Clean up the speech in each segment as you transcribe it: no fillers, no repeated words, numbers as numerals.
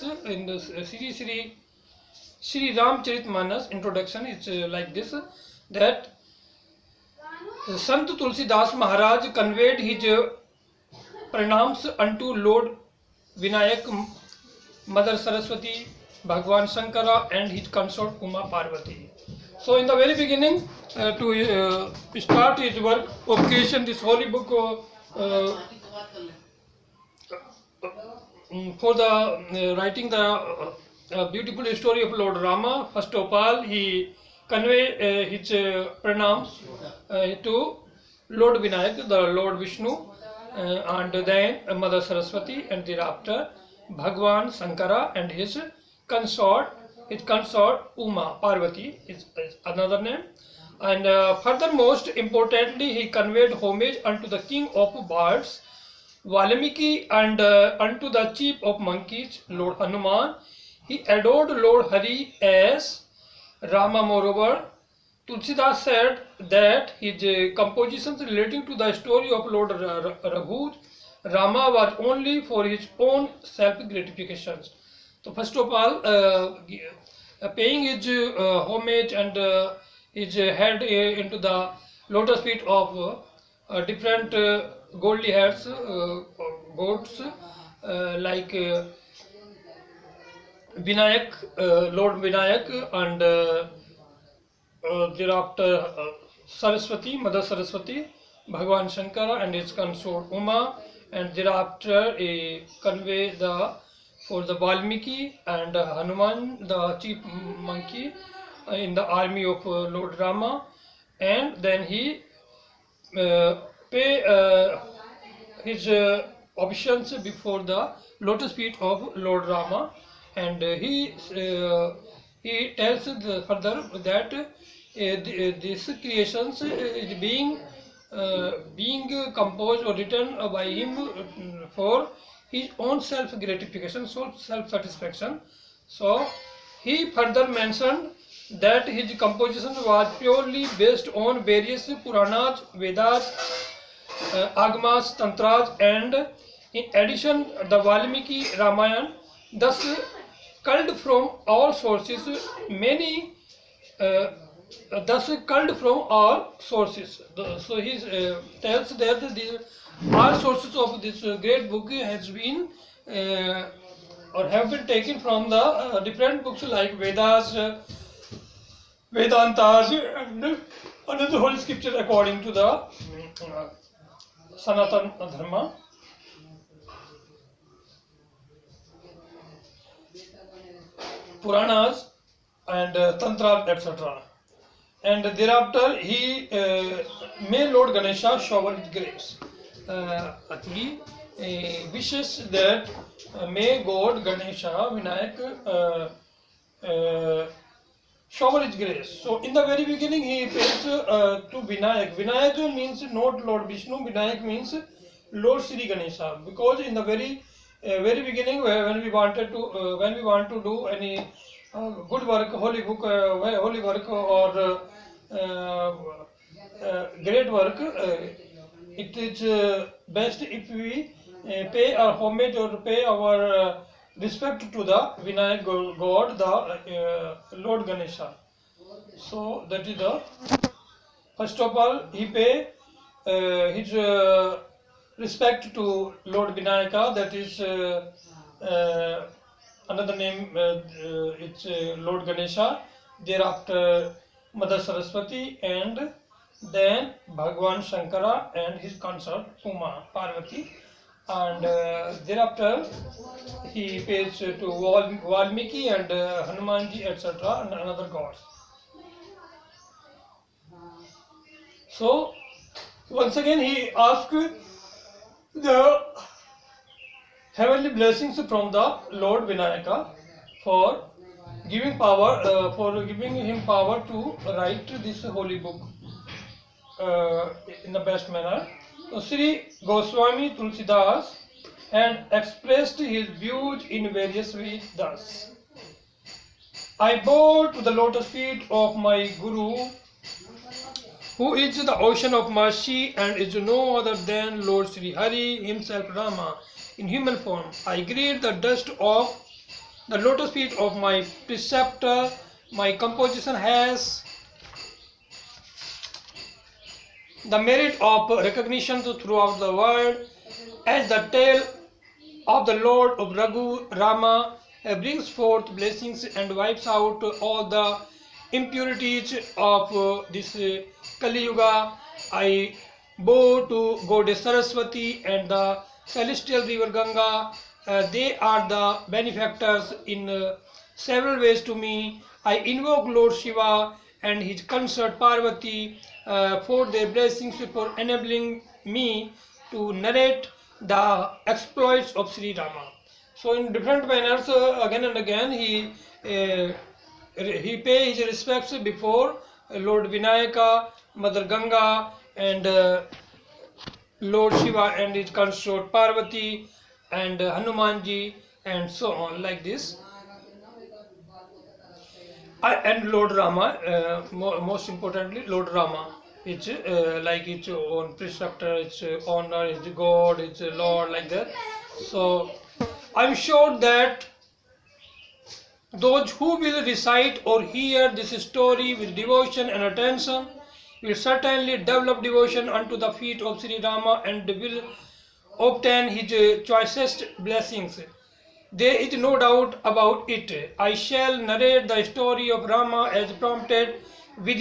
this in the Sri Ramcharitmanas introduction is like this, that Sant Tulsidas Maharaj conveyed his pranams unto Lord Vinayak, Mother Saraswati, Bhagwan Shankara and his consort Uma Parvati. So in the very beginning, to start his work, occasion this holy book for the writing the beautiful story of Lord Rama. First of all, he convey his pranams to Lord Vinayak, the Lord Vishnu, and then Mother Saraswati, and thereafter Bhagwan Shankara and his consort Uma Parvati is another name. And further, most importantly, he conveyed homage unto the king of birds, Valmiki, and unto the chief of monkeys, Lord Hanuman. He adored Lord Hari as Rama. Moreover, Tulsidas said that his compositions relating to the story of Lord Raghu Rama was only for his own self-gratifications. So first of all, paying his homage and his head into the lotus feet of different goldly heads, goats, like Vinayak, Lord Vinayak, and thereafter Saraswati, Mother Saraswati, Bhagwan Shankara and his consort Uma, and thereafter convey for the Valmiki and Hanuman, the chief monkey in the army of Lord Rama, and then he pay his obeisance before the lotus feet of Lord Rama, and he tells further that this creations is being composed or written by him for his own self gratification, self satisfaction. So he further mentioned that his composition was purely based on various Puranas, Vedas, Agamas, Tantras, and in addition the Valmiki Ramayana, thus culled from all sources. So he tells that all sources of this great book has been or have been taken from the different books like Vedas, Vedantas, and another holy scripture according to the Sanatana Dharma. Puranas and Tantra, etc. And thereafter he may Lord Ganesha shower his grace. He wishes that may God Ganesha Vinayak shower his grace. So in the very beginning he prays to Vinayak. Vinayak means not Lord Vishnu. Vinayak means Lord Sri Ganesha, because in the very beginning when we want to do any good work, holy book, holy work or great work, it is best if we pay our homage or pay our respect to the Vinayak God, the Lord Ganesha. So that is the first of all he pay his respect to Lord Vinayaka, that is another name, it's Lord Ganesha, thereafter Mother Saraswati, and then Bhagwan Shankara and his consort Uma Parvati, and thereafter he pays to Valmiki and Hanumanji, etc., and another gods. So once again he asked the heavenly blessings from the Lord Vinayaka for giving him power to write this holy book in the best manner. So Sri Goswami Tulsidas had expressed his views in various ways thus: I bow to the lotus feet of my Guru, who is the ocean of mercy and is no other than Lord Sri Hari himself, Rama, in human form. I greet the dust of the lotus feet of my preceptor. My composition has the merit of recognition throughout the world, as the tale of the Lord of Raghu Rama brings forth blessings and wipes out all the impurities of this Kali Yuga. I bow to Goddess Saraswati and the celestial river Ganga. They are the benefactors in several ways to me. I invoke Lord Shiva and his consort Parvati for their blessings, for enabling me to narrate the exploits of Sri Rama. So in different manners, again and again, he pay his respects before Lord Vinayaka, Mother Ganga, and Lord Shiva and his consort Parvati, and Hanumanji, and so on, like this. And Lord Rama, most importantly, Lord Rama. It's like its own preceptor, its honor, its God, its Lord, like that. So I'm sure that those who will recite or hear this story with devotion and attention will certainly develop devotion unto the feet of Sri Rama and will obtain his choicest blessings. There is no doubt about it. I shall narrate the story of Rama as prompted with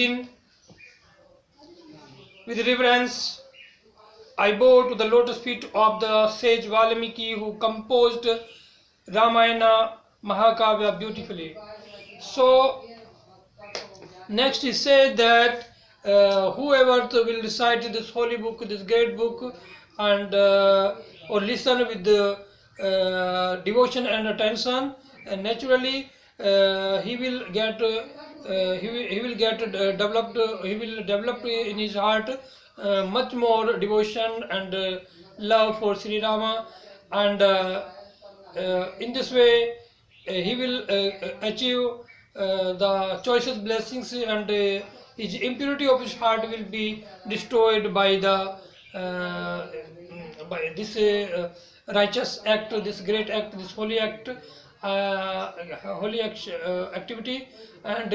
reverence. I bow to the lotus feet of the sage Valmiki, who composed Ramayana Mahakavya beautifully. So next he said that whoever will recite this holy book, this great book, and or listen with devotion and attention, and naturally he will get developed. He will develop in his heart much more devotion and love for Sri Rama, and in this way he will achieve the choicest blessings, and his impurity of his heart will be destroyed by this righteous act, this great act, this holy act, activity, and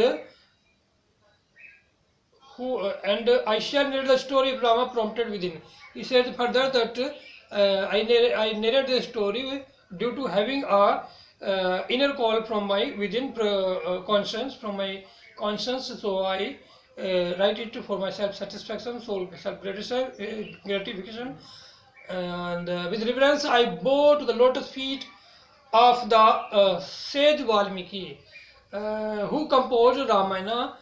I shall narrate the story of Rama prompted within. He said further that I narrate the story due to having a inner call from my within conscience, from my conscience. So I write it for my self-satisfaction, soul self-gratification. And with reverence I bow to the lotus feet of the sage Valmiki, who composed Ramayana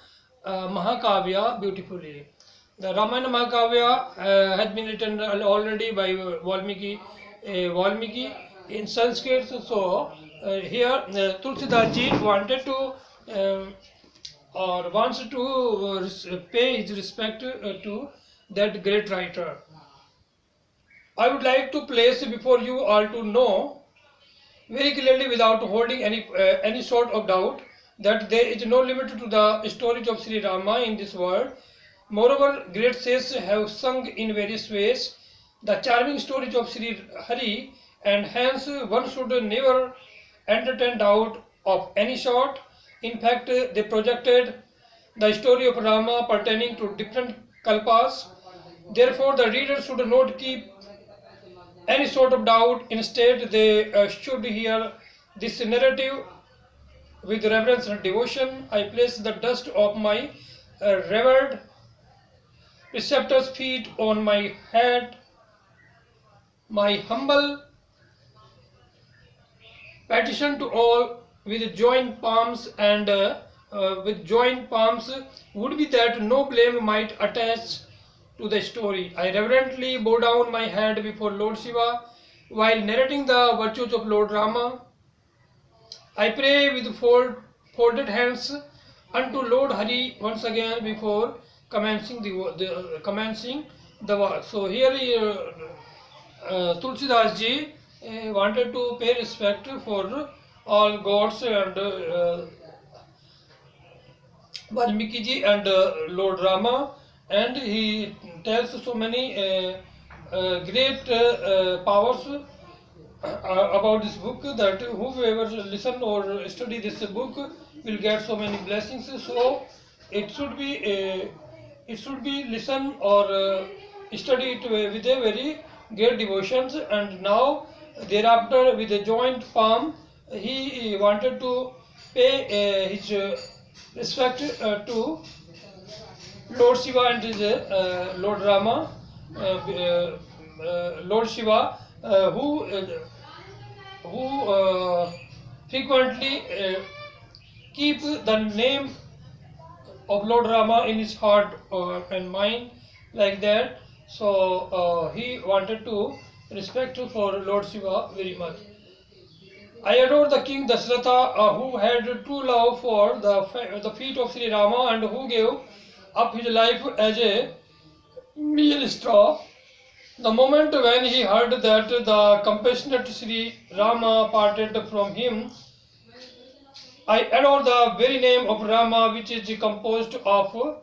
Mahakavya beautifully. The Ramayana Mahakavya has been written already by Valmiki in Sanskrit. So here Tulsidas ji wanted to or wants to pay his respect to that great writer. I would like to place before you all to know very clearly, without holding any sort of doubt, that there is no limit to the stories of Sri Rama in this world. Moreover, great sages have sung in various ways the charming stories of Sri Hari, and hence one should never entertain doubt of any sort. In fact, they projected the story of Rama pertaining to different kalpas. Therefore, the reader should not keep any sort of doubt. Instead, they should hear this narrative with reverence and devotion. I place the dust of my revered preceptor's feet on my head. My humble petition to all with joined palms would be that no blame might attach to the story. I reverently bow down my head before Lord Shiva while narrating the virtues of Lord Rama. I pray with folded hands unto Lord Hari once again before commencing the work. So here Tulsidas ji wanted to pay respect for all gods and Valmiki ji and Lord Rama, and he tells so many great powers about this book, that whoever listen or study this book will get so many blessings. So it should be listen or study it with a very great devotions. And now thereafter, with a joint palm, he wanted to pay his respect to Lord Shiva and his Lord Rama, Lord Shiva, who frequently keep the name of Lord Rama in his heart and mind, like that. So he wanted to respect for Lord Shiva very much. I adore the king Dasratha, who had true love for the feet of Sri Rama, and who gave up his life as a meal straw. The moment when he heard that the compassionate Sri Rama parted from him, I adore the very name of Rama, which is composed of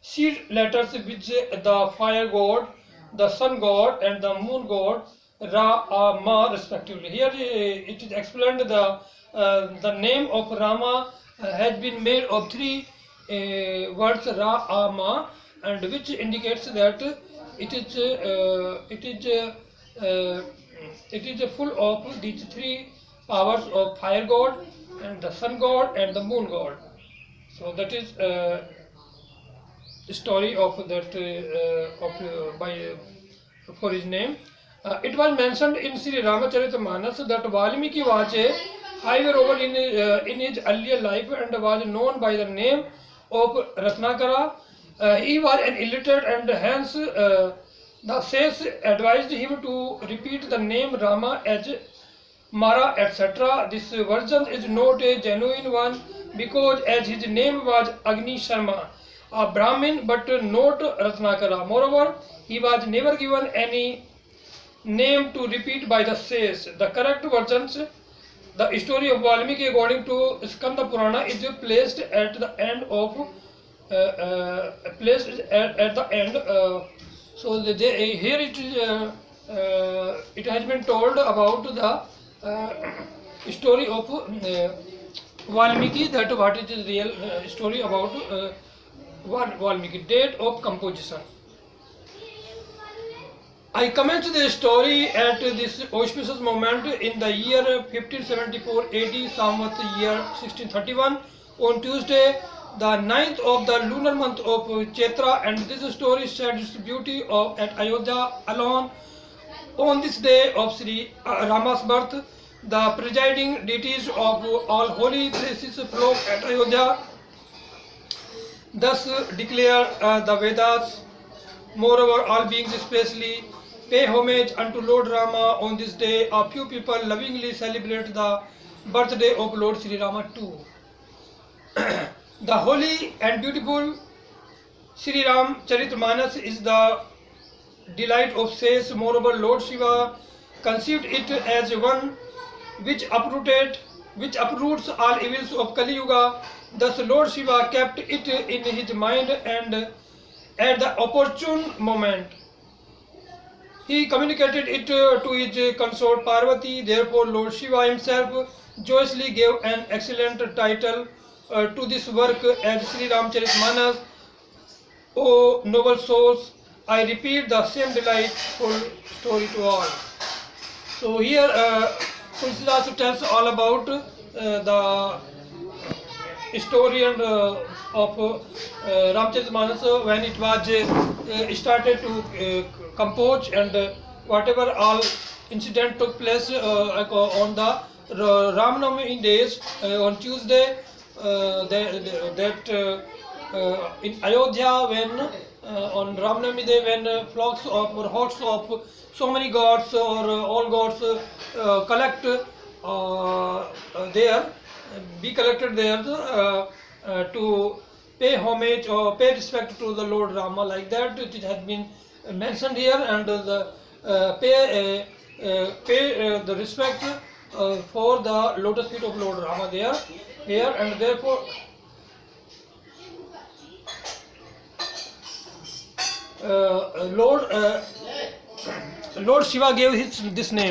seed letters, which the fire god, the sun god, and the moon god Rama respectively. Here it is explained the name of Rama has been made of three words Rama, and which indicates that it is full of these three powers of fire god and the sun god and the moon god. So that is story of that for his name. It was mentioned in Sri Ramacharita that Valmiki was a higher over in his earlier life and was known by the name of Ratnakara. He was an illiterate, and hence the sages advised him to repeat the name Rama as Mara, etc. This version is not a genuine one, because as his name was Agni Sharma, a Brahmin, but not Ratnakara. Moreover, he was never given any name to repeat by the sages. The correct versions, the story of Valmiki according to Skanda Purana, is placed at the end of so here it has been told about the story of Valmiki, that what is the real story about Valmiki. Date of composition. I commenced the story at this auspicious moment in the year 1574 AD, Samvat year 1631, on Tuesday, the 9th of the lunar month of Chaitra, and this story sheds its beauty at Ayodhya alone. On this day of Sri Rama's birth, the presiding deities of all holy places flock at Ayodhya. Thus declare the Vedas. Moreover, all beings especially pay homage unto Lord Rama on this day. A few people lovingly celebrate the birthday of Lord Sri Rama too. The holy and beautiful Sri Ram Charitamanas is the delight of sages. Moreover, Lord Shiva conceived it as one which uproots all evils of Kali Yuga. Thus Lord Shiva kept it in his mind, and at the opportune moment he communicated it to his consort Parvati. Therefore Lord Shiva himself joyously gave an excellent title to this work as Sri Ramcharitmanas. O noble souls, I repeat the same delightful story to all. So here Tulsidas tells all about the story and of Ramcharitmanas when it was started to compose, and whatever all incident took place on the Ramnavami days on Tuesday, in Ayodhya, when on Ramnavami day, when flocks of or hordes of so many gods or all gods collect there, be collected there to pay homage or pay respect to the Lord Rama, like that it has been mentioned here, and pay the respect for the lotus feet of Lord Rama there here, and therefore Lord Shiva gave this name.